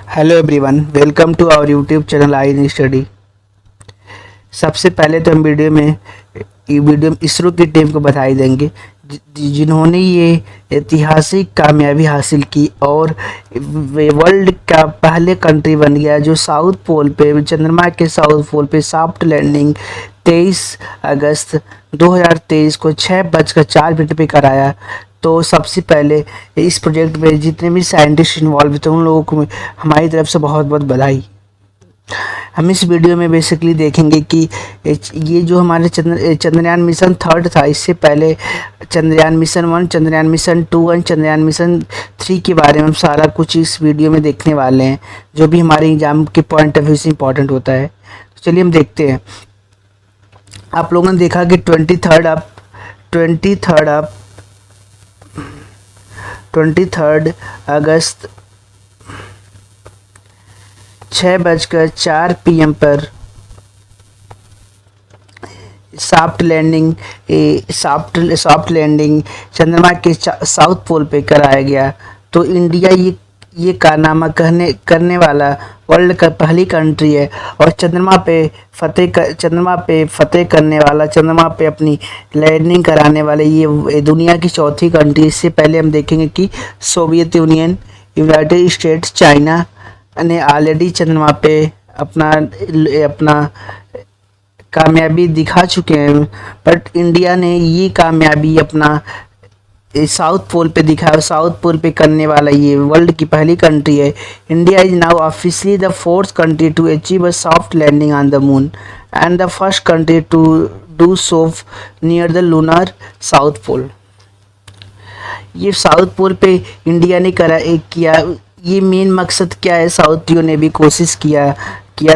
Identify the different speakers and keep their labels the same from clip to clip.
Speaker 1: Hello everyone, welcome to our YouTube channel I in study. सबसे पहले तो हम वीडियो में इसरो की टीम को बधाई देंगे जिन्होंने ये ऐतिहासिक कामयाबी हासिल की और वे वर्ल्ड का पहले कंट्री बन गया जो साउथ पोल पे, चंद्रमा के साउथ पोल पे सॉफ्ट लैंडिंग 23 अगस्त 2023 को 6:04 पे कराया। तो सबसे पहले इस प्रोजेक्ट में जितने भी साइंटिस्ट इन्वॉल्व थे उन लोगों को हमारी तरफ से बहुत बहुत बधाई। हम इस वीडियो में बेसिकली देखेंगे कि ये जो हमारे चंद्रयान मिशन थर्ड था, इससे पहले चंद्रयान मिशन 1, चंद्रयान मिशन 2 और चंद्रयान मिशन 3 के बारे में हम सारा कुछ इस वीडियो में देखने वाले हैं, जो भी हमारे एग्जाम के पॉइंट ऑफ व्यू से इम्पोर्टेंट होता है। तो चलिए हम देखते हैं। आप लोगों ने देखा कि 23 अगस्त 6:04 PM पर सॉफ्ट लैंडिंग चंद्रमा के साउथ पोल पे कराया गया। तो इंडिया ये कारनामा करने वाला वर्ल्ड का पहली कंट्री है और चंद्रमा पे फतेह करने वाला, चंद्रमा पे अपनी लैंडिंग कराने वाले ये दुनिया की चौथी कंट्री। इससे पहले हम देखेंगे कि Soviet union, United states, China ने ऑलरेडी चंद्रमा पे अपना कामयाबी दिखा चुके हैं, बट इंडिया ने ये कामयाबी अपना साउथ पोल पे दिखाया। साउथ पोल पे करने वाला ये वर्ल्ड की पहली कंट्री है। India is now officially the fourth country to achieve a soft landing on the moon and the first country to do so near the lunar south pole. ये south पोल पे India ने किया। ये main मकसद क्या है, साउथियों ने भी कोशिश किया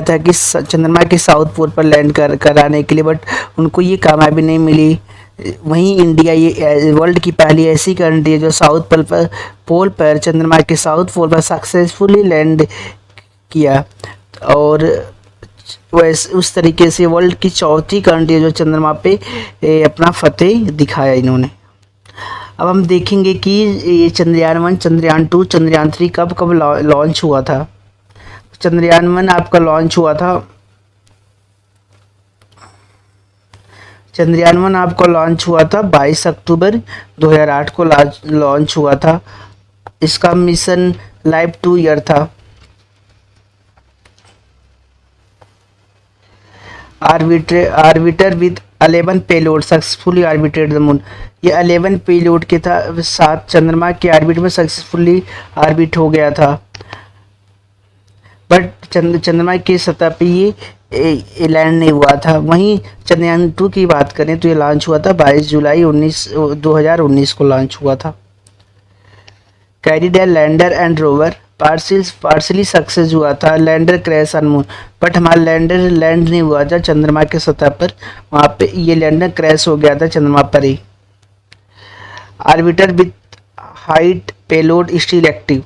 Speaker 1: था कि चंद्रमा के साउथ पोल पर लैंड कराने के लिए, बट उनको ये कामयाबी नहीं मिली। वहीं इंडिया ये वर्ल्ड की पहली ऐसी कंट्री है जो साउथ पोल पर चंद्रमा के साउथ पोल पर सक्सेसफुली लैंड किया और वैसे उस तरीके से वर्ल्ड की चौथी कंट्री है जो चंद्रमा पे अपना फतेह दिखाया इन्होंने। अब हम देखेंगे कि ये चंद्रयान 1, चंद्रयान 2, चंद्रयान 3 कब लॉन्च हुआ था। चंद्रयान 1 आपका लॉन्च हुआ था, चंद्रयान 1 आपका लॉन्च हुआ था 22 अक्टूबर 2008 को लॉन्च हुआ था। इसका मिशन लाइफ 2 ईयर था। Orbiter with 11 payload successfully orbited the moon. ये 11 पेलोड के साथ चंद्रमा के ऑर्बिट में सक्सेसफुली ऑर्बिट हो गया था, बट चंद्रमा की सतह पे ये लैंड नहीं हुआ था। वहीं चंद्रयान 2 की बात करें तो ये लॉन्च हुआ था 22 जुलाई 2019 को लॉन्च हुआ था। Carried lander and rover partially success हुआ था। Lander crash on moon, but हमारा लैंडर लैंड नहीं हुआ था चंद्रमा के सतह पर, वहाँ पे ये लैंडर क्रैश हो गया था चंद्रमा पर ही। Orbiter with height payload still active,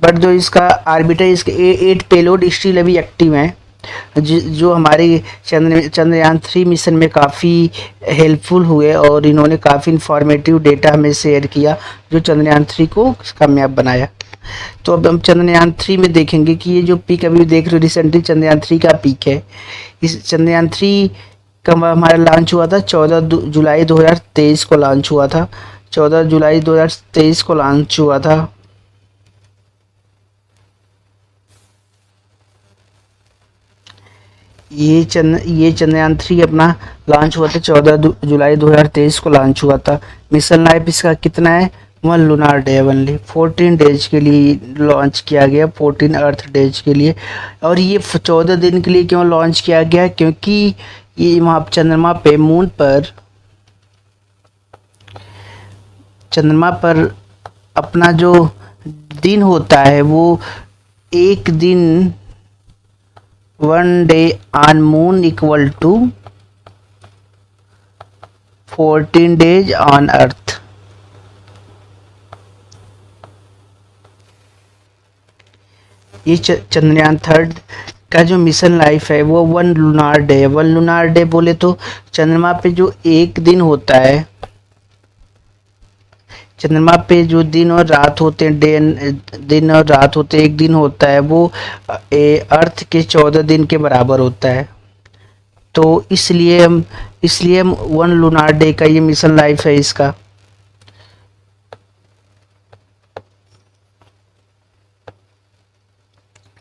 Speaker 1: but जो इसका आर्बिटर, इसके 8 पेलोड स्टिल अभी एक्टिव हैं, जो हमारे चंद्रयान 3 मिशन में काफ़ी हेल्पफुल हुए और इन्होंने काफ़ी इंफॉर्मेटिव डेटा हमें शेयर किया जो चंद्रयान 3 को कामयाब बनाया। तो अब हम चंद्रयान 3 में देखेंगे कि ये जो पीक अभी देख रहे हो रिसेंटली चंद्रयान 3 का पीक है। इस चंद्रयान 3 का हमारा लॉन्च हुआ था 14 जुलाई 2023 को लॉन्च हुआ था। 14 जुलाई 2023 को लॉन्च हुआ था। ये चंद्रयान 3 अपना लॉन्च हुआ था 14 जुलाई 2023 को लॉन्च हुआ था। मिशन लाइफ इसका कितना है, 1 लूनार डे ओनली, 14 डेज के लिए लॉन्च किया गया, 14 अर्थ डेज के लिए। और ये 14 दिन के लिए क्यों लॉन्च किया गया, क्योंकि ये वहाँ चंद्रमा पे मून पर चंद्रमा पर अपना जो दिन होता है वो एक दिन 1 day on moon equal to 14 days on earth. ये चंद्रयान 3 का जो मिशन लाइफ है वो 1 लूनार डे। 1 लूनार डे बोले तो चंद्रमा पे जो एक दिन होता है चंद्रमा पे जो दिन और रात होते हैं, दिन और रात होते हैं, एक दिन होता है वो अर्थ के 14 दिन के बराबर होता है। तो इसलिए हम वन लूनार डे का ये मिशन लाइफ है इसका।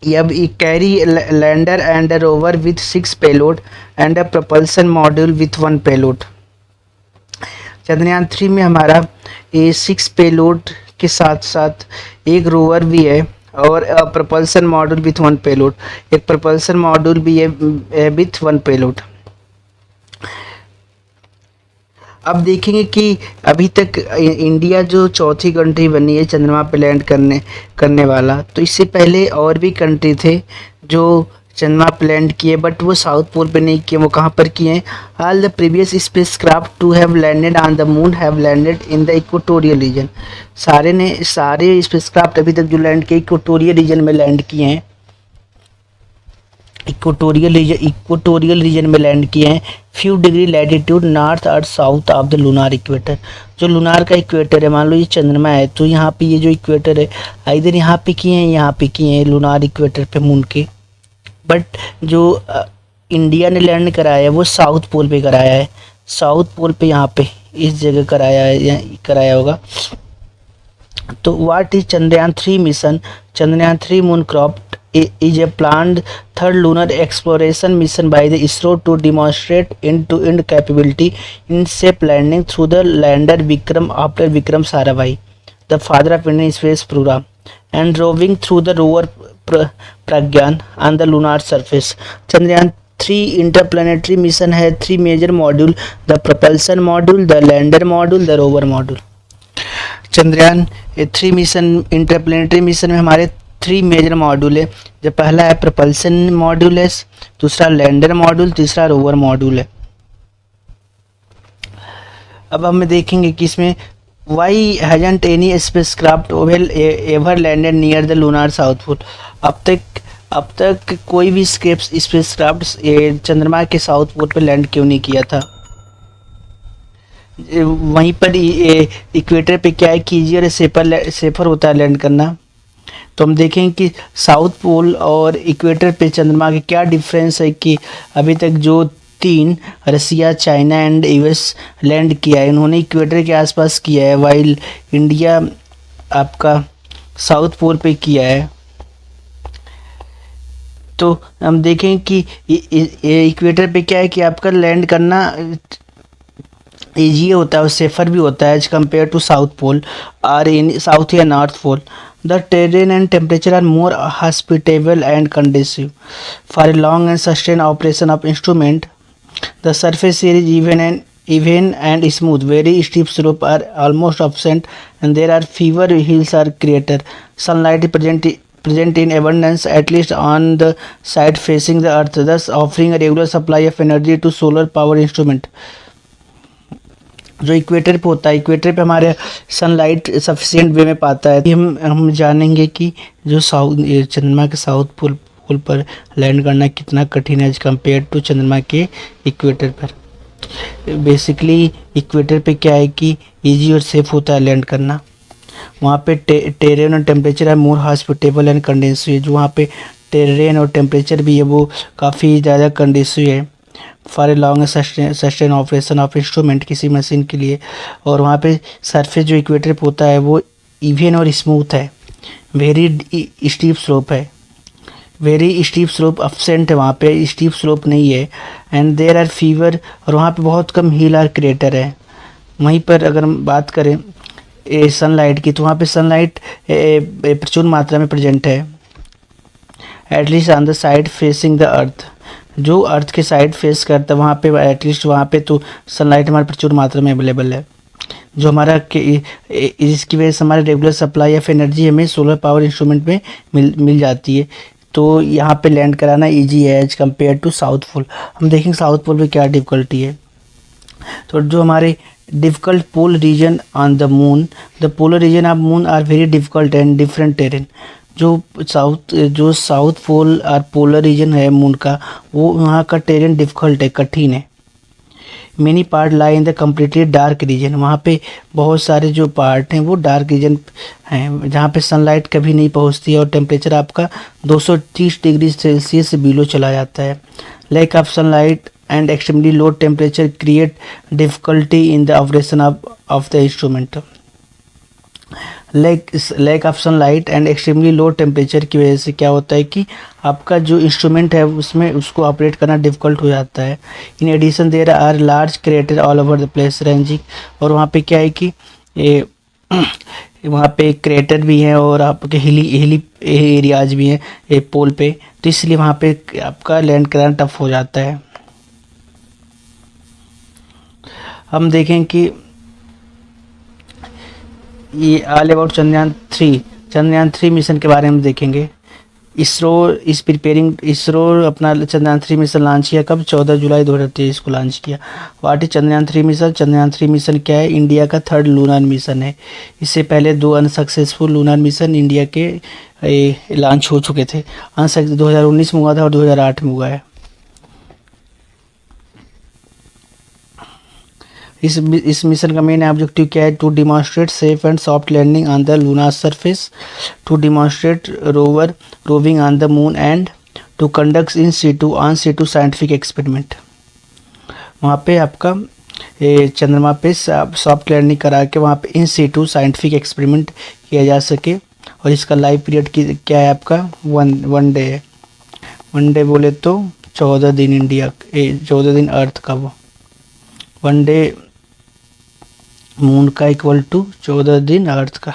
Speaker 1: अब carry lander and rover with 6 payload and a propulsion module with 1 payload. Chandrayaan 3 में हमारा ये 6 पेलोड के साथ साथ एक रोवर भी है और propulsion मॉड्यूल विथ 1 पेलोड, एक propulsion मॉड्यूल भी है विथ 1 पेलोड। अब देखेंगे कि अभी तक इंडिया जो चौथी कंट्री बनी है चंद्रमा पे लैंड करने वाला, तो इससे पहले और भी कंट्री थे जो चंद्रमा पे लैंड किए, बट वो साउथ पोल पे नहीं किए। वो कहाँ पर किए हैं? All the previous spacecraft to have landed on the moon have landed in the equatorial region. सारे स्पेसक्राफ्ट अभी तक जो लैंड किए इक्वेटोरियल रीजन में लैंड किए हैं, इक्वेटोरियल रीजन में लैंड किए हैं। फ्यू डिग्री लैटिट्यूड नॉर्थ और south of the lunar equator. जो लूनार का इक्वेटर है, मान लो ये चंद्रमा है, तो यहाँ पे ये जो इक्वेटर है इधर यहाँ पे किए हैं, यहाँ पे किए हैं लूनार इक्वेटर पे मून के। बट जो इंडिया ने लैंड कराया है वो साउथ पोल पे कराया है, साउथ पोल पे यहाँ पे इस जगह कराया है, कराया होगा। तो what is Chandrayaan 3 mission? Chandrayaan 3 मूनक्रॉफ्ट is a planned third lunar exploration mission by the ISRO to demonstrate end-to-end capability in safe landing through the lander Vikram after Vikram Sarabhai, the father of Indian space program, and roving through the rover Pragyan on the lunar surface. Chandrayaan 3 interplanetary mission has 3 major modules: the propulsion module, the lander module, the rover module. Chandrayaan 3 mission interplanetary mission में हमारे 3 major module है। जो पहला है propulsion module है, दूसरा lander module, तीसरा rover module है। अब हम देखेंगे कि इसमें why hasn't any spacecraft ever landed near the lunar south pole. अब तक कोई भी स्पेसक्राफ्ट चंद्रमा के साउथ पोल पर लैंड क्यों नहीं किया था? वहीं पर इक्वेटर पे क्या है कि ईजी और सेफर होता है लैंड करना। तो हम देखें कि साउथ पोल और इक्वेटर पे चंद्रमा के क्या डिफरेंस है कि अभी तक जो 3 रसिया, चाइना एंड यूएस लैंड किया है, उन्होंने इक्वेटर के आसपास किया है, वाइल इंडिया आपका साउथ पोल पे किया है। तो हम देखें कि इक्वेटर पे क्या है कि आपका लैंड करना ईजी होता है और सेफर भी होता है as compared to south pole और इन साउथ या north pole. The terrain and temperature are more hospitable and conducive for a long and sustained operation of instrument. The surface area is even and smooth. Very steep slopes are almost absent, and there are fewer hills or craters. Sunlight present in abundance, at least on the side facing the earth, thus offering a regular supply of energy to solar power instrument. जो equator पे होता है, equator पे हमारे sunlight sufficient वे में पाता है। हम जानेंगे कि जो चंद्रमा के साउथ पोल पर लैंड करना कितना कठिन है एज कम्पेयर टू चंद्रमा के इक्वेटर पर। बेसिकली इक्वेटर पे क्या है कि इजी और सेफ होता है लैंड करना। वहाँ पे टेरेन और टेम्परेचर है मोर हॉस्पिटेबल एंड कंडेंसिव। जो वहाँ पे टेरेन और टेम्परेचर भी है वो काफ़ी ज़्यादा कंडेंसिव है for a long sustain operation of instrument, किसी मशीन के लिए। और वहाँ पे सरफेस जो इक्वेटर पे होता है वो इवन और स्मूथ है, वेरी स्टीप स्लोप है, वेरी स्टीप स्लोप अब्सेंट है, वहाँ पे स्टीप स्लोप नहीं है। एंड देयर आर फीवर, और वहाँ पे बहुत कम हिल और क्रेटर है। वहीं पर अगर हम बात करें सनलाइट की, तो वहाँ पे सनलाइट प्रचुर मात्रा में प्रेजेंट है, at least on the side facing the earth. जो अर्थ के साइड फेस करता है वहाँ पे एटलीस्ट वहाँ पे तो सनलाइट हमारे प्रचुर मात्रा में अवेलेबल है, जो हमारा इसकी वजह से हमारे रेगुलर सप्लाई ऑफ एनर्जी हमें सोलर पावर इंस्ट्रूमेंट में मिल जाती है। तो यहाँ पे लैंड कराना इजी है as compared to south pole. हम देखेंगे साउथ पोल पे क्या डिफ़िकल्टी है। तो जो हमारे difficult pole region on the moon, the polar region of moon are very difficult and different terrain. जो साउथ पोल और पोलर रीजन है मून का, वो वहाँ का टेरेन डिफ़िकल्ट है, कठिन है। Many part lie in the completely dark region, वहाँ पे बहुत सारे जो पार्ट हैं वो डार्क रीजन हैं जहाँ पे सनलाइट कभी नहीं पहुँचती है और टेम्परेचर आपका 230 डिग्री सेल्सियस से बिलो चला जाता है। Lack of sunlight and extremely low temperature create difficulty in the operation of the instrument. Lack of sunlight and extremely low temperature की वजह से क्या होता है कि आपका जो इंस्ट्रूमेंट है उसमें उसको ऑपरेट करना डिफ़िकल्ट हो जाता है। In addition there are large crater all over the place ranging, और वहाँ पे क्या है कि ये वहाँ पे क्रेटर भी हैं और आपके हिली एरियाज भी हैं एक पोल पे, तो इसलिए वहाँ पे आपका लैंड करना टफ हो जाता है। हम देखें कि ये ऑल अबाउट चंद्रयान 3 मिशन के बारे में देखेंगे। इसरो इस प्रिपेयरिंग, इसरो अपना चंद्रयान 3 मिशन लॉन्च किया कब? 14 जुलाई 2023 को लॉन्च किया। What is Chandrayaan 3 mission? Chandrayaan 3 mission क्या है? इंडिया का 3rd लूनर मिशन है। इससे पहले 2 अनसक्सेसफुल लूनर मिशन इंडिया के लॉन्च हो चुके थे। 2019 में हुआ था और 2008 में हुआ है। इस मिशन का मेन ऑब्जेक्टिव क्या है? To demonstrate safe and soft landing on the lunar surface, to demonstrate rover roving on the moon and to conduct in situ on situ scientific experiment. वहाँ पे आपका चंद्रमा पे सॉफ्ट लैंडिंग करा के वहाँ पे इन सीटू साइंटिफिक एक्सपेरिमेंट किया जा सके। और इसका लाइव पीरियड की क्या है आपका? वन डे है। वन डे बोले तो 14 दिन इंडिया 14 दिन अर्थ का, वो वन डे मून का इक्वल टू 14 दिन अर्थ का।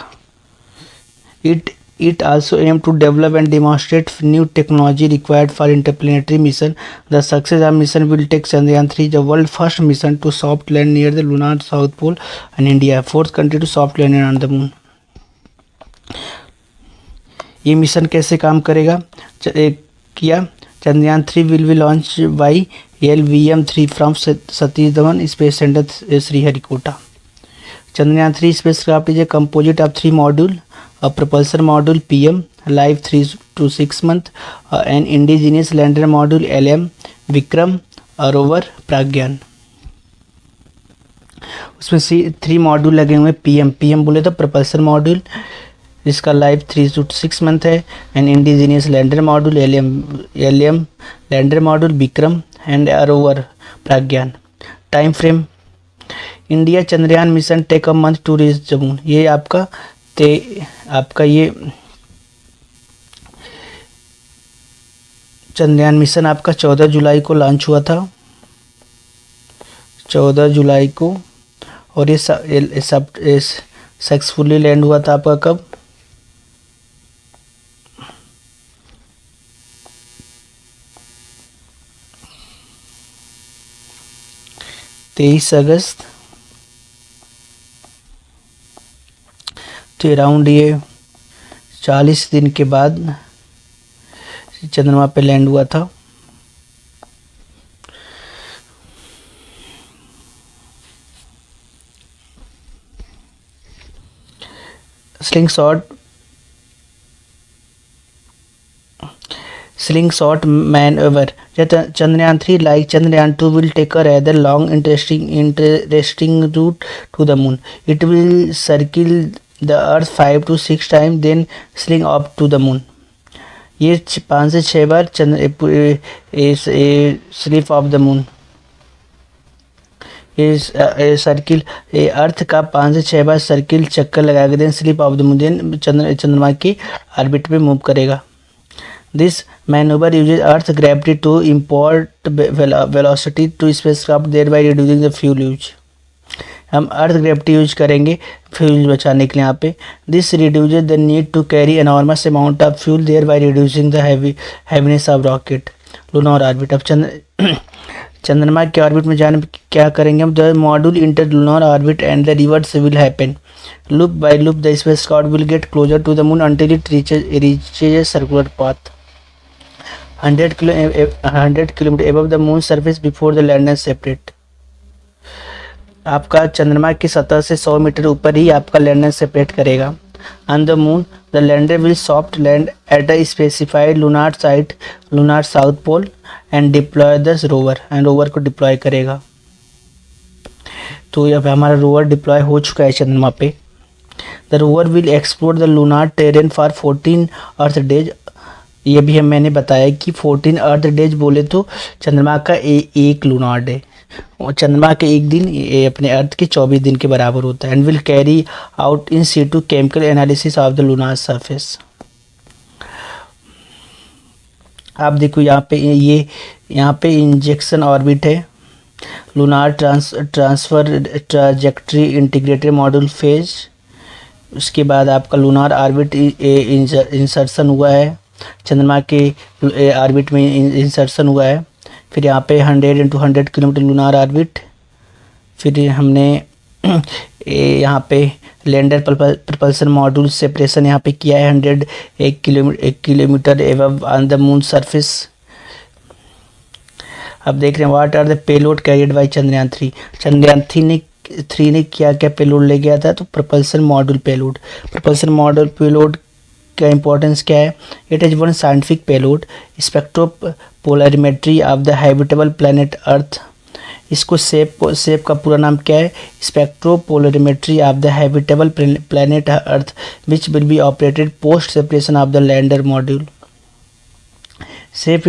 Speaker 1: It also aimed to develop and demonstrate new technology required for interplanetary mission. The success of mission will take Chandrayaan 3, the world's first mission to soft land near the lunar south pole, and India, 4th country to soft land on the moon. ये mission कैसे काम करेगा? किया Chandrayaan 3 will be launched by LVM-3 from Satish Dhawan Space Center, Sriharikota. Chandrayaan 3 spacecraft is a composite of 3 modules, a propulsion module PM, live 3 to 6 months, an indigenous lander module LM, Vikram, rover Pragyan. उसमें 3 module लगे हुए हैं। PM बोले तो propulsion module, जिसका life 3 to 6 month है, and indigenous lander module LM lander module Vikram and rover Pragyan. Time frame, India Chandrayaan mission take a month to reach the moon. ये आपका ये चंद्रयान मिशन आपका 14 जुलाई को लॉन्च हुआ था, 14 जुलाई को, और ये सक्सेसफुली लैंड हुआ था आपका कब? 23 अगस्त। तो अराउंड ये 40 दिन के बाद चंद्रमा पे लैंड हुआ था। Slingshot maneuver. Chandrayaan 3, like Chandrayaan 2, will take a rather long, interesting route to the moon. It will circle the Earth 5 to 6 times, then sling up to the moon. ये 5 से 6 बार स्लिप ऑफ द मून, ये circle earth का 5 से 6 बार circle चक्कर लगाएगा, then slip off the moon, then चंद्रमा की ऑर्बिट पे मूव करेगा। This maneuver uses Earth's gravity to impart velocity to spacecraft, thereby reducing the fuel use. हम अर्थ ग्रेविटी यूज करेंगे फ्यूल बचाने के लिए यहाँ पे। This reduces the need to carry enormous amount of fuel, thereby reducing the heaviness of rocket. Lunar orbit, अब चंद्रमा के ऑर्बिट में जाने क्या करेंगे हम? The module enter lunar orbit and the reverse will happen loop by loop. The spacecraft will get closer to the moon until it reaches a circular path 100 kilometre above the moon surface before the lander separate. आपका चंद्रमा की सतह से 100 metre ऊपर ही आपका lander separate करेगा। On the moon the lander will soft land at a specified lunar site, lunar south pole, and deploy the rover, and rover को डिप्लॉय करेगा। तो अब हमारा रोवर डिप्लॉय हो चुका है चंद्रमा पे। The rover will explore the lunar terrain for 14 earth days. ये भी मैंने बताया कि 14 अर्थ डेज बोले तो चंद्रमा का एक लूनार डे, और चंद्रमा के एक दिन ये अपने अर्थ के 24 दिन के बराबर होता है। And will carry out in situ chemical analysis of the lunar surface. आप देखो यहाँ पे यहाँ पे इंजेक्शन ऑर्बिट है, lunar transfer trajectory integrated module phase. उसके बाद आपका लूनार ऑर्बिट इंसर्शन हुआ है, चंद्रमा के ऑर्बिट में इंसर्शन हुआ है। फिर यहाँ पे 100 × 100 किलोमीटर लूनार ऑर्बिट। फिर हमने यहाँ पे लैंडर प्रपल्सन मॉड्यूल सेपरेशन यहाँ पे किया है 1 kilometre above on the moon surface. अब देख रहे हैं what are the payload carried by Chandrayaan 3। Chandrayaan 3 ने क्या क्या पेलोड ले गया था, तो propulsion module payload. Propulsion module payload का इंपॉर्टेंस क्या है, it is one scientific payload spectropolarimetry of the habitable planet earth. इसको सेप का पूरा नाम क्या है, spectropolarimetry of the habitable planet earth which will be operated post separation of the lander module. SAFE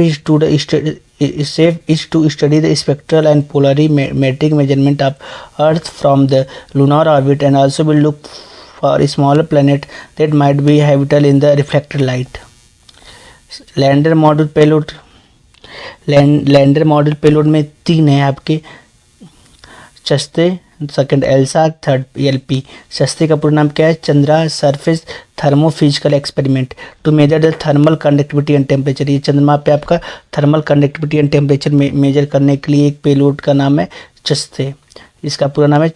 Speaker 1: is to study the spectral and polarimetric measurement of Earth from the lunar orbit, and also will look for smaller planet that might be habitable in the reflected light. Lander module payload, lander module payload में 3 है आपके, ChaSTE, second ILSA, third LP. ChaSTE का पूरा नाम क्या है, Chandra surface thermophysical experiment to measure the thermal conductivity and temperature. ये चंद्रमा पे आपका thermal conductivity and temperature measure करने के लिए एक पेलोड का नाम है चस्ते। इसका पूरा नाम है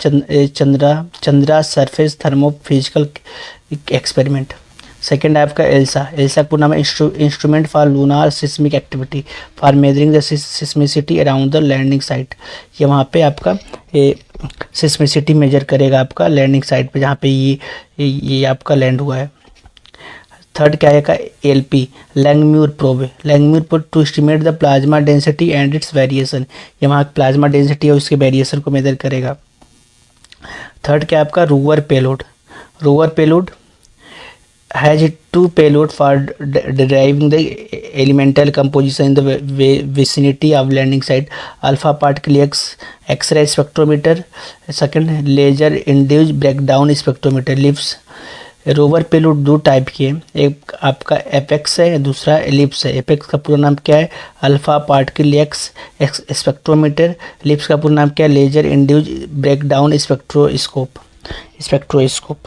Speaker 1: Chandra surface thermophysical experiment. Second है आपका एल्सा। एल्सा का पूरा नाम है instrument for lunar seismic activity for measuring the seismicity around the landing site. ये वहाँ पे आपका सिस्मिसिटी मेजर करेगा आपका लैंडिंग साइट पे, जहाँ पे ये आपका लैंड हुआ है। थर्ड क्या है, एलपी लैंगम्यूर प्रोब है। Langmuir probe to estimate the plasma density and its variation. ये वहाँ प्लाज्मा डेंसिटी है उसके वेरिएशन को मेजर करेगा। थर्ड क्या है आपका, rover payload. Rover payload has 2 payload for deriving the elemental composition in the vicinity of landing site: alpha particle X-ray spectrometer, second laser induced breakdown spectrometer LIBS। Rover payload 2 type के हैं, एक आपका apex है, दूसरा ellipse है। Apex का पूरा नाम क्या है, alpha particle x spectrometer. Lips का पूरा नाम क्या है, लेजर इंड्यूस्ड ब्रेकडाउन स्पेक्ट्रोस्कोप।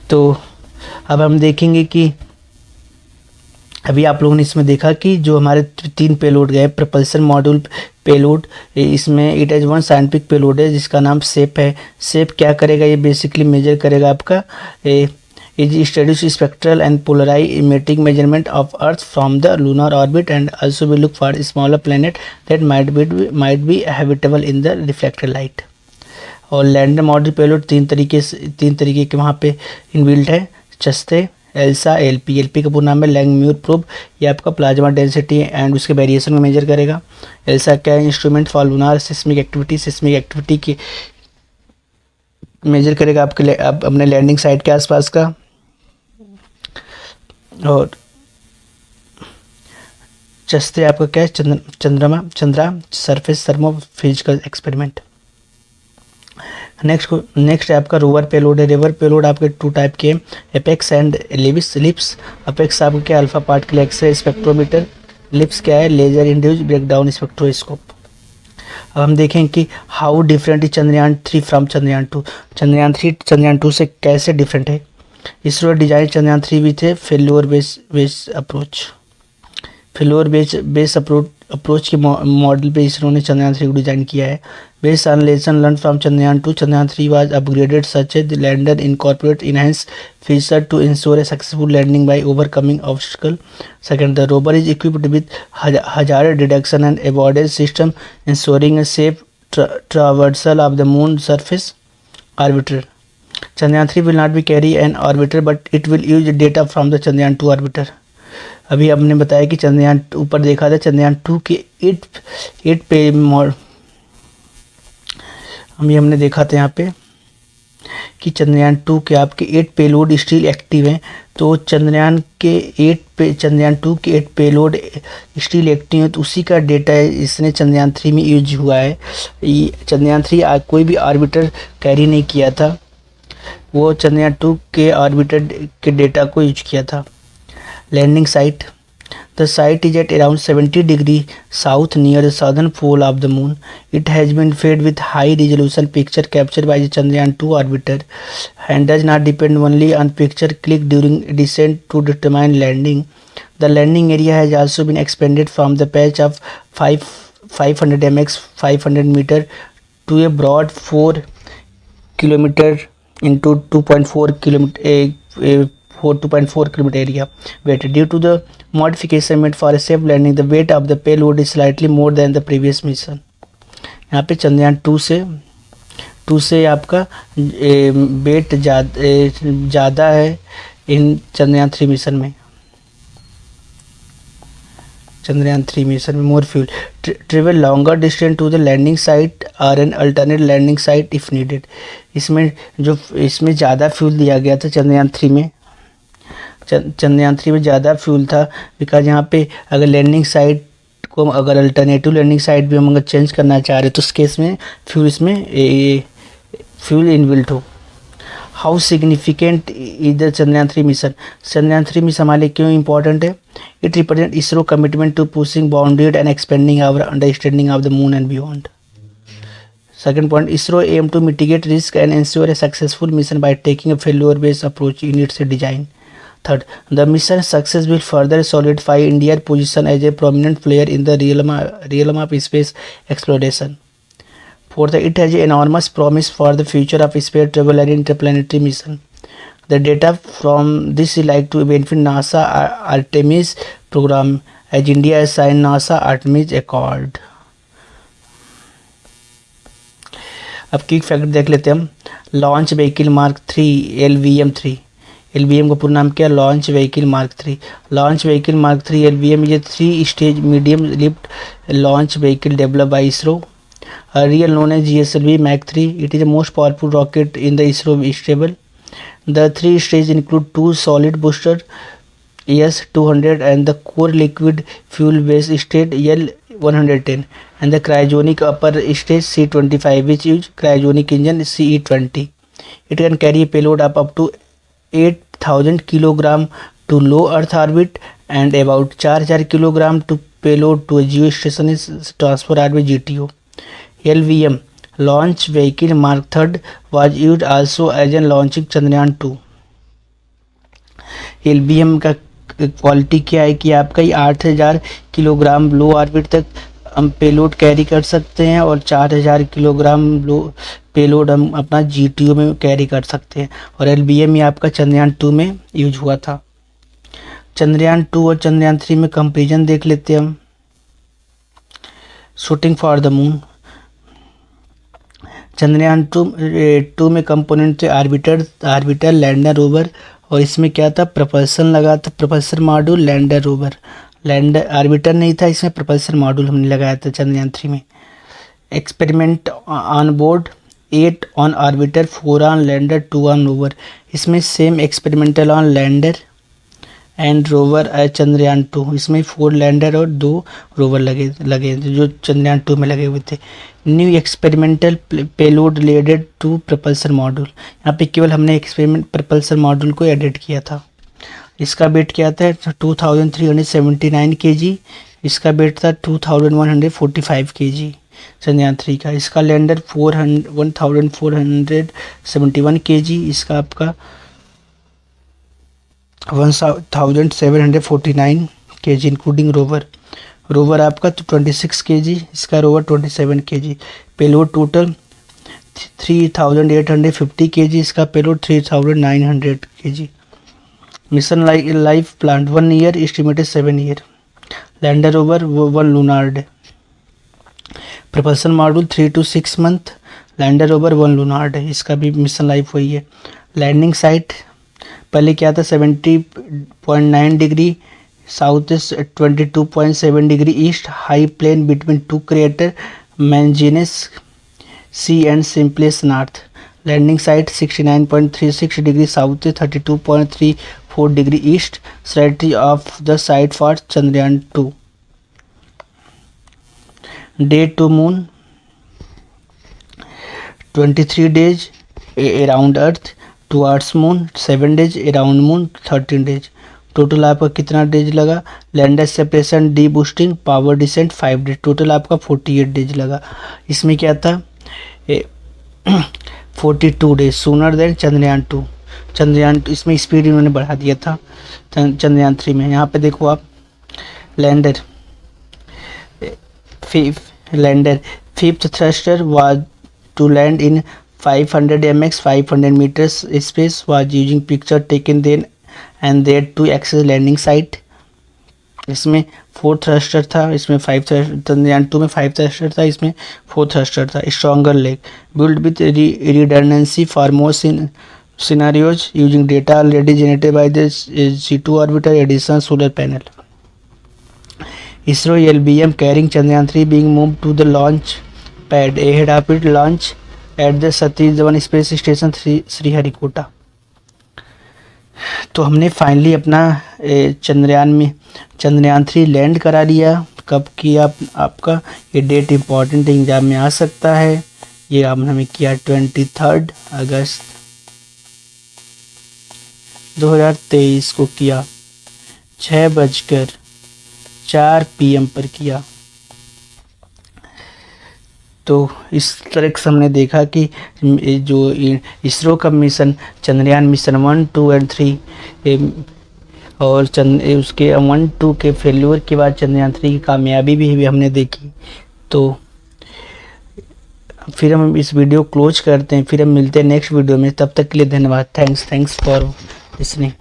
Speaker 1: तो अब हम देखेंगे कि अभी आप लोगों ने इसमें देखा कि जो हमारे 3 पेलोड गए, प्रपल्सन मॉड्यूल पेलोड, इसमें it is one scientific payload है जिसका नाम सेप है। सेप क्या करेगा, ये बेसिकली मेजर करेगा आपका is studies spectral and polarimetric measurement of earth from the lunar orbit and also will look for smaller planet that might be habitable in the reflected light. और लैंडर मॉड्यूल पेलोड 3 तरीके के वहाँ पे inbuilt है, चस्ते, Elsa, LP. LP का पूरा नाम है लैंगम्यूर प्रोब। ये आपका प्लाज्मा डेंसिटी एंड उसके वेरिएशन को मेजर करेगा। एल्सा क्या है, instrument for lunar seismic activity की मेजर करेगा आपके अपने लैंडिंग साइट के आसपास का। और चस्ते आपका क्या है, Chandra surface thermophysical experiment. Next है आपका रोवर पेलोड है। रोवर पेलोड आपके 2 टाइप के, एपेक्स एंड लिप्स। अपेक्स आपका क्या, alpha particle X-ray spectrometer. LIBS क्या है, लेजर इंड्यूस्ड ब्रेकडाउन स्पेक्ट्रोस्कोप। अब हम देखें कि how different is Chandrayaan 3 from Chandrayaan 2। Chandrayaan 3 Chandrayaan 2 से कैसे डिफरेंट है। इसरो डिजाइन चंद्रयान 3 भी थे failure base approach. Failure base approach के मॉडल पे इसरो ने चंद्रयान 3 को डिजाइन किया है। Based on lesson learn from Chandrayaan 2, Chandrayaan 3 was upgraded such the lander incorporate enhance feature to ensure a successful landing by overcoming obstacle. Second, the rover is equipped with hazard detection and avoidance system ensuring a safe traversal of the moon surface orbiter. Chandrayaan 3 will not be carry an orbiter but it will use data from the Chandrayaan 2 orbiter। अभी हमने बताया कि चंद्रयान ऊपर देखा था चंद्रयान 2 के 8 पे हमने देखा था यहाँ पे कि चंद्रयान 2 के आपके 8 पेलोड स्टिल एक्टिव हैं। तो चंद्रयान 2 के 8 पेलोड स्टिल एक्टिव हैं, तो उसी का डेटा इसने चंद्रयान 3 में यूज हुआ है। चंद्रयान 3 कोई भी ऑर्बिटर कैरी नहीं किया था, वो चंद्रयान 2 के ऑर्बिटर के डेटा को यूज किया था। Landing site, the site is at around 70 degrees south near the southern pole of the moon. It has been fed with high resolution picture captured by the Chandrayaan 2 orbiter and does not depend only on picture click during descent to determine landing. The landing area has also been expanded from the patch of 500 mx 500 meter to a broad 4 kilometer into 2.4 kilometer 2.4 km area. Weight, due to the modification made for a safe landing, the weight of the payload is slightly more than the previous mission. यहाँ पे चंद्रयान 2 से आपका wait ज़्यादा है इन Chandrayaan 3 mission में। Chandrayaan 3 mission में more fuel, travel longer distance to the landing site और an alternate landing site if needed. इसमें ज़्यादा फ्यूल दिया गया था चंद्रयान 3 में। चंद्रयान 3 में ज़्यादा फ्यूल था बिकॉज यहाँ पे अगर लैंडिंग साइट को अगर अल्टरनेटिव लैंडिंग साइट भी हम अगर चेंज करना चाह रहे तो उस केस में फ्यूल इनबिल्ट हो। How significant is the Chandrayaan 3 mission? Chandrayaan 3 mission हमारे लिए क्यों इंपॉर्टेंट है? It represent ISRO commitment to pushing boundaries and expanding our understanding of the moon and beyond. Second point, ISRO aim to mitigate risk and ensure a successful mission by taking a failure-based approach in its design. Third, the mission success will further solidify India's position as a prominent player in the realm of space exploration. Fourth, it has an enormous promise for the future of space travel and interplanetary mission. The data from this is like to benefit NASA Artemis program as India has signed NASA Artemis Accord. अब quick fact देख लेते हैं हम। Launch vehicle mark 3 LVM-3, LVM का पूरा नाम क्या है? Launch vehicle mark 3। Launch vehicle mark 3 LVM ये 3 stage medium lift launch vehicle developed by ISRO, real known as GSLV Mach 3. It is the most powerful rocket in the ISRO stable. The 3 stages include 2 solid booster S-200 and the core liquid fuel base stage L-110 and the cryogenic upper stage C-25 which use cryogenic engine CE-20. It can carry a payload up to 8,000 kg to low Earth orbit and about 4,000 kg to payload to a geostationary transfer orbit GTO. LVM launch vehicle Mark 3 was used also as a launching Chandrayaan 2. LVM का quality क्या है कि आपका ये 8,000 kilogram लो orbit तक हम payload carry कर सकते हैं और 4,000 किलोग्राम लो पेलोड हम अपना GTO में कैरी कर सकते हैं। और LVM ये आपका चंद्रयान 2 में यूज हुआ था। चंद्रयान 2 और चंद्रयान 3 में कंपेरिजन देख लेते हैं हम। Shooting for the moon, Chandrayaan 2 में कंपोनेंट थे आर्बिटर लैंडर रोवर, और इसमें क्या था? प्रपल्सन लगा था, propulsion module lander rover. Lander orbiter नहीं था, इसमें प्रपल्सन मॉड्यूल हमने लगाया था चंद्रयान 3 में। Experiment on board 8 on orbiter 4 on lander 2 on rover. इसमें same experimental on lander and rover as Chandrayaan 2। इसमें 4 लैंडर और 2 रोवर लगे जो चंद्रयान 2 में लगे हुए थे। New experimental payload loaded to propulsion module, यहाँ पे केवल हमने एक्सपेरिमेंट प्रपल्सन मॉड्यूल को एडिट किया था। इसका वेट क्या था? 2379 kg। इसका वेट था 2145 kg चंद्रयान 3 का। इसका लैंडर 1471 kg। इसका आपका 1749 kg इंक्लूडिंग रोवर आपका 26 kg। इसका rover 27 kg। Payload total 3850 kg। इसका payload 3900 kg। Mission life plan 1 year, estimated 7 year. Lander rover 1 lunar day. Propulsion module 3 to 6 month. Lander rover 1 lunar day, इसका भी mission life वही है। Landing site पहले क्या था? 70.9 degree south east, 22.7 degree east, high plane between 2 crater Manzinus C and Simpelius north. Landing site 69.36 degree south, 32.34 degree east. Strategy of the site for Chandrayaan 2। Day to moon 23 days around earth, towards moon 7 days, around moon 13 days. Total आपका कितना days लगा? Lander separation, deboosting, power descent 5 days, total आपका 48 days लगा। इसमें क्या था? 42 days sooner than Chandrayaan 2। Chandrayaan इसमें speed इन्होंने बढ़ा दिया था चंद्रयान 3 में। यहाँ पे देखो आप, lander fifth thruster was to land in 500 mx 500 meters space, was using picture taken then and there to access landing site। इसमें 4 थ्रस्टर था, इसमें 5 थ्रस्टर, चंद्रयान 2 में 5 थ्रस्टर था, इसमें 4 थ्रस्टर था। Stronger leg build with redundancy for more scenarios using data already generated by the C2 orbiter additional solar panel. ISRO LBM carrying Chandrayaan 3 being moved to the launch pad ahead of its launch at the Satish Dhawan Space Station Sriharikota. तो हमने finally अपना Chandrayaan 3 land करा लिया। कब किया आपका ये date important exam में आ सकता है। ये हमने किया 23 अगस्त 2023 को किया, 6:04 PM पर किया। तो इस तरह से हमने देखा कि जो इसरो का मिशन चंद्रयान मिशन 1, 2 एंड 3 और उसके 1, 2 के फेल्योर के बाद चंद्रयान 3 की कामयाबी भी हमने देखी। तो फिर हम इस वीडियो क्लोज करते हैं, फिर हम मिलते हैं नेक्स्ट वीडियो में। तब तक के लिए धन्यवाद। Thanks for listening.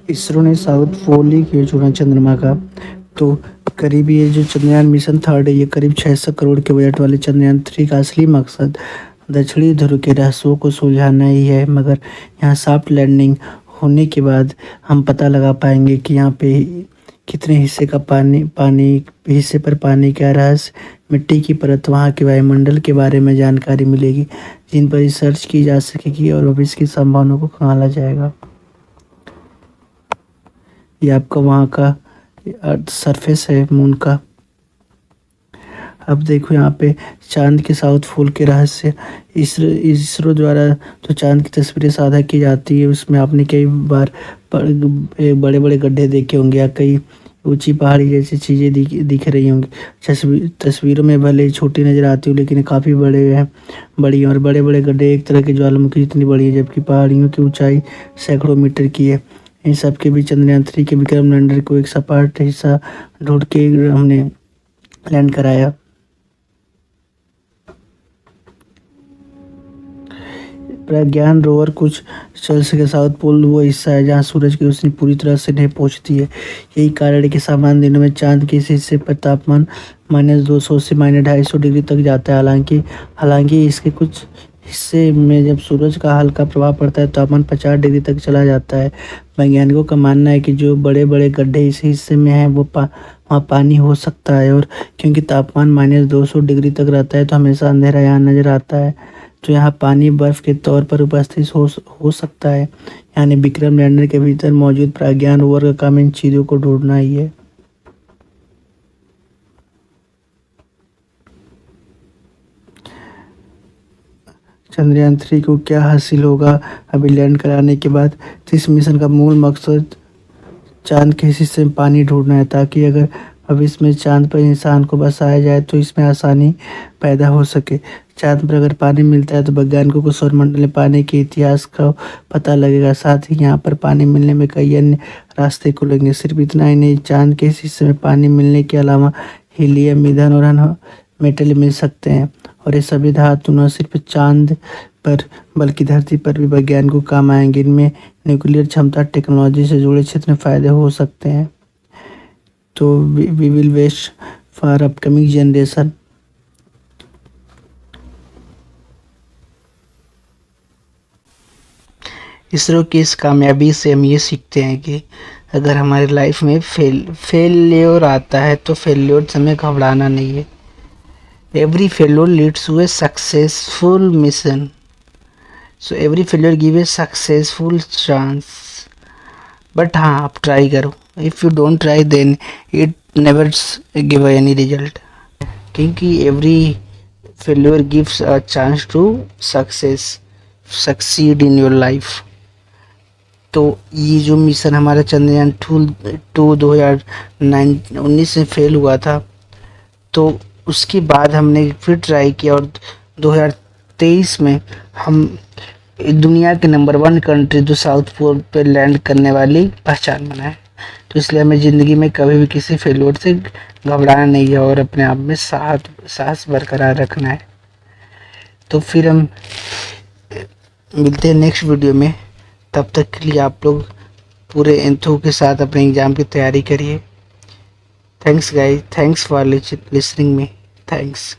Speaker 1: इसरो ने साउथ पोल ही चुना चंद्रमा का। तो करीब ये जो चंद्रयान मिशन 3 है, ये करीब 600 करोड़ के बजट वाले चंद्रयान 3 का असली मकसद दक्षिणी ध्रुव के रहस्यों को सुलझाना ही है। मगर यहाँ सॉफ्ट लैंडिंग होने के बाद हम पता लगा पाएंगे कि यहाँ पे कितने हिस्से का हिस्से पर पानी का रहस्य, मिट्टी की परत, वहाँ के वायुमंडल के बारे में जानकारी मिलेगी, जिन पर रिसर्च की जा सकेगी और भविष्य की संभावनाओं को खंगाला जाएगा। ये आपका वहाँ का अर्थ सरफेस है मून का। अब देखो यहाँ पे चांद के साउथ पोल के रहस्य। इसरो द्वारा जो चांद की तस्वीरें साझा की जाती है, उसमें आपने कई बार बड़े बड़े गड्ढे देखे होंगे या कई ऊंची पहाड़ी जैसी चीज़ें दिख रही होंगी। तस्वीरों में भले ही छोटी नज़र आती हो, लेकिन काफ़ी बड़ी और बड़े बड़े गड्ढे एक तरह के ज्वालामुखी जितनी बड़ी है, जबकि पहाड़ियों की ऊंचाई सैकड़ों मीटर की है। इन सब के बीच चंद्रयान 3 के विक्रम लैंडर को एक सपाट हिस्सा ढूंढ के हमने लैंड कराया। प्रज्ञान रोवर कुछ चल सके। साउथ पोल वो हिस्सा है जहाँ सूरज की रोशनी पूरी तरह से नहीं पहुँचती है। यही कारण है कि सामान्य दिनों में चांद के इस हिस्से पर तापमान -200 से -250 डिग्री तक जाता है। हालांकि इसके कुछ हिस्से में जब सूरज का हल्का प्रभाव पड़ता है तो तापमान 50 डिग्री तक चला जाता है। वैज्ञानिकों का मानना है कि जो बड़े बड़े गड्ढे इस हिस्से में हैं वो वहाँ पानी हो सकता है, और क्योंकि तापमान -200 डिग्री तक रहता है तो हमेशा अंधेरा यहाँ नज़र आता है। तो यहाँ पानी बर्फ़ के तौर पर उपस्थित हो सकता है। यानी विक्रम लैंडर के भीतर मौजूद प्रज्ञान रोवर का काम इन चीज़ों को ढूंढना ही है। चंद्रयान 3 को क्या हासिल होगा अभी लैंड कराने के बाद? तो इस मिशन का मूल मकसद चांद के हिस्से में पानी ढूंढना है, ताकि अगर भविष्य में चांद पर इंसान को बसाया जाए तो इसमें आसानी पैदा हो सके। चांद पर अगर पानी मिलता है तो वैज्ञानिकों को सौरमंडल में पानी के इतिहास का पता लगेगा। साथ ही यहाँ पर पानी मिलने में कई अन्य रास्ते खुलेंगे। सिर्फ इतना ही नहीं, चांद के इस हिस्से में पानी मिलने के अलावा हीलियम, ईंधन और मेटल मिल सकते हैं, और ये सभी धातु न सिर्फ चांद पर बल्कि धरती पर भी वैज्ञानिकों काम आएंगे। इनमें न्यूक्लियर क्षमता टेक्नोलॉजी से जुड़े क्षेत्र में फ़ायदे हो सकते हैं। तो we will wait for upcoming generation. ISRO की इस कामयाबी से हम ये सीखते हैं कि अगर हमारी लाइफ में फेलियर आता है तो फेलियर से हमें घबराना नहीं है। every failure leads to a successful mission. So every failure gives a successful chance. But हाँ आप ट्राई करो, if you don't try then it never give any result, क्योंकि every failure gives a chance to success, succeed in your life. तो ये जो mission हमारा Chandrayaan to 2019 में fail हुआ था, तो उसके बाद हमने फिर ट्राई किया और 2023 में हम दुनिया के नंबर 1 कंट्री जो साउथ पोल पे लैंड करने वाली पहचान बनाए। तो इसलिए हमें ज़िंदगी में कभी भी किसी फेल्योर से घबराना नहीं है और अपने आप में साहस बरकरार रखना है। तो फिर हम मिलते हैं नेक्स्ट वीडियो में, तब तक के लिए आप लोग पूरे एंथो के साथ अपने एग्ज़ाम की तैयारी करिए। Thanks guys, thanks for listening me, thanks.